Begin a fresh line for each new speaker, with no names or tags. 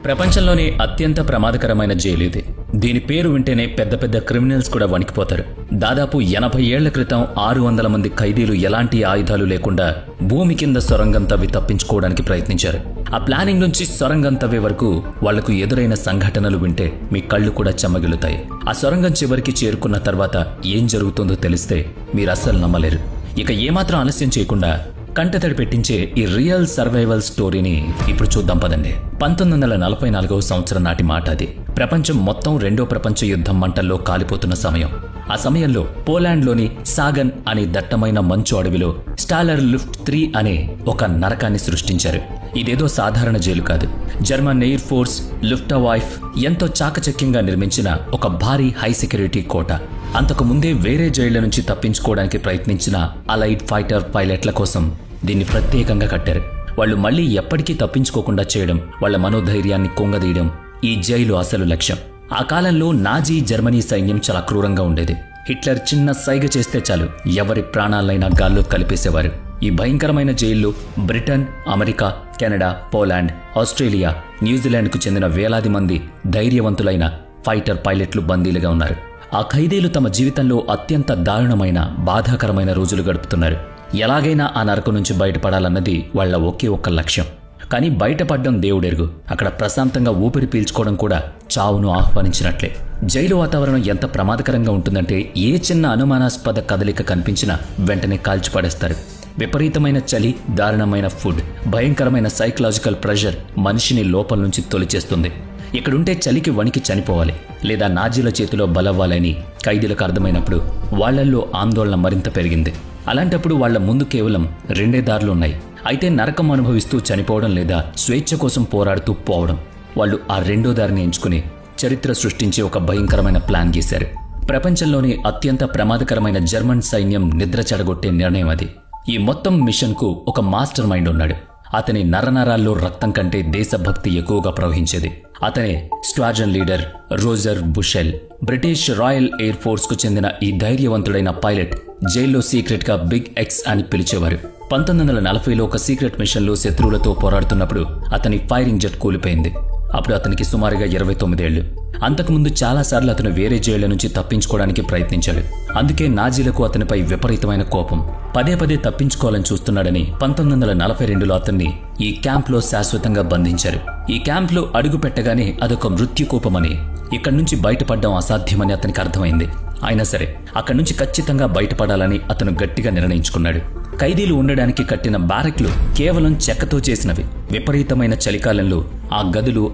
ప్రపంచంలోనే అత్యంత ప్రమాదకరమైన జైలు ఇది. దీని పేరు వింటేనే పెద్ద పెద్ద క్రిమినల్స్ కూడా వణికిపోతారు. దాదాపు 80 ఏళ్ల క్రితం 600 మంది ఖైదీలు ఎలాంటి ఆయుధాలు లేకుండా భూమి కింద సొరంగం తవ్వి తప్పించుకోవడానికి ప్రయత్నించారు. ఆ ప్లానింగ్ నుంచి సొరంగం తవ్వే వరకు వాళ్లకు ఎదురైన సంఘటనలు వింటే మీ కళ్ళు కూడా చెమ్మగిలుతాయి. ఆ సొరంగం చివరికి చేరుకున్న తర్వాత ఏం జరుగుతుందో తెలిస్తే మీరు అస్సలు నమ్మలేరు. ఇక ఏమాత్రం ఆలస్యం చేయకుండా కంటతడి పెట్టించే ఈ రియల్ సర్వైవల్ స్టోరీని ఇప్పుడు చూద్దాం పదండి. 1944వ సంవత్సరం నాటి మాట అది. ప్రపంచం మొత్తం రెండో ప్రపంచ యుద్ధం మంటల్లో కాలిపోతున్న సమయం. ఆ సమయంలో పోలాండ్లోని సాగన్ అనే దట్టమైన మంచు అడవిలో స్టాలర్ లుఫ్ట్ 3 అనే ఒక నరకాన్ని సృష్టించారు. ఇదేదో సాధారణ జైలు కాదు. జర్మన్ ఎయిర్ ఫోర్స్ లుఫ్టవాయిఫ్ ఎంతో చాకచక్యంగా నిర్మించిన ఒక భారీ హై సెక్యూరిటీ కోట. అంతకు ముందే వేరే జైళ్ల నుంచి తప్పించుకోవడానికి ప్రయత్నించిన అలైడ్ ఫైటర్ పైలట్ల కోసం దీన్ని ప్రత్యేకంగా కట్టారు. వాళ్ళు మళ్లీ ఎప్పటికీ తప్పించుకోకుండా చేయడం, వాళ్ల మనోధైర్యాన్ని కుంగదీయడం ఈ జైలు అసలు లక్ష్యం. ఆ కాలంలో నాజీ జర్మనీ సైన్యం చాలా క్రూరంగా ఉండేది. హిట్లర్ చిన్న సైగ చేస్తే చాలు ఎవరి ప్రాణాలైనా గాల్లో కలిపేసేవారు. ఈ భయంకరమైన జైల్లో Britain, America, Canada, Poland, Australia, న్యూజిలాండ్కు చెందిన వేలాది మంది ధైర్యవంతులైన ఫైటర్ పైలట్లు బందీలుగా ఉన్నారు. ఆ ఖైదీలు తమ జీవితంలో అత్యంత దారుణమైన, బాధాకరమైన రోజులు గడుపుతున్నారు. ఎలాగైనా ఆ నరకం నుంచి బయటపడాలన్నది వాళ్ల ఒకే ఒక్క లక్ష్యం. కానీ బయటపడ్డం దేవుడెరుగు. అక్కడ ప్రశాంతంగా ఊపిరి పీల్చుకోవడం కూడా చావును ఆహ్వానించినట్లే. జైలు వాతావరణం ఎంత ప్రమాదకరంగా ఉంటుందంటే ఏ చిన్న అనుమానాస్పద కదలిక కనిపించినా వెంటనే కాల్చిపడేస్తారు. విపరీతమైన చలి, దారుణమైన ఫుడ్, భయంకరమైన సైకలాజికల్ ప్రెషర్ మనిషిని లోపల నుంచి తొలిచేస్తుంది. ఇక్కడుంటే చలికి వణికి చనిపోవాలి లేదా నాజీల చేతిలో బలవ్వాలని ఖైదీలకు అర్థమైనప్పుడు వాళ్లల్లో ఆందోళన మరింత పెరిగింది. అలాంటప్పుడు వాళ్ల ముందు కేవలం 2 దారులున్నాయి. అయితే నరకం అనుభవిస్తూ చనిపోవడం లేదా స్వేచ్ఛ కోసం పోరాడుతూ పోవడం. వాళ్ళు ఆ 2వ దారిని ఎంచుకుని చరిత్ర సృష్టించి ఒక భయంకరమైన ప్లాన్ గీశారు. ప్రపంచంలోనే అత్యంత ప్రమాదకరమైన జర్మన్ సైన్యం నిద్ర చెడగొట్టే నిర్ణయం అది. ఈ మొత్తం మిషన్కు ఒక మాస్టర్ మైండ్ ఉన్నాడు. అతని నరనరాల్లో రక్తం కంటే దేశభక్తి ఎక్కువగా ప్రవహించేది. అతనే squadron leader Roger Bushell. British royal air force కు చెందిన ఈ ధైర్యవంతుడైన పైలట్ జైల్లో సీక్రెట్ గా బిగ్ ఎక్స్ అని పిలిచేవారు. 1940లో ఒక సీక్రెట్ మిషన్లో శత్రువులతో పోరాడుతున్నప్పుడు అతని ఫైరింగ్ జెట్ కూలిపోయింది. అప్పుడు అతనికి సుమారుగా 29 ఏళ్లు. అంతకుముందు చాలాసార్లు అతను వేరే జైళ్ల నుంచి తప్పించుకోవడానికి ప్రయత్నించాడు. అందుకే నాజీలకు అతనిపై విపరీతమైన కోపం. పదే పదే తప్పించుకోవాలని చూస్తున్నాడని 1942లో అతన్ని ఈ క్యాంప్లో శాశ్వతంగా బంధించారు. ఈ క్యాంప్లో అడుగు పెట్టగానే అదొక మృత్యుకూపమని, ఇక్కడి నుంచి బయటపడడం అసాధ్యమని అతనికి అర్థమైంది. అయినా సరే అక్కడి నుంచి ఖచ్చితంగా బయటపడాలని అతను గట్టిగా నిర్ణయించుకున్నాడు. ఖైదీలు ఉండడానికి కట్టిన బ్యారెక్లు కేవలం చెక్కతో చేసినవి. విపరీతమైన చలికాలంలో ఆ గదులు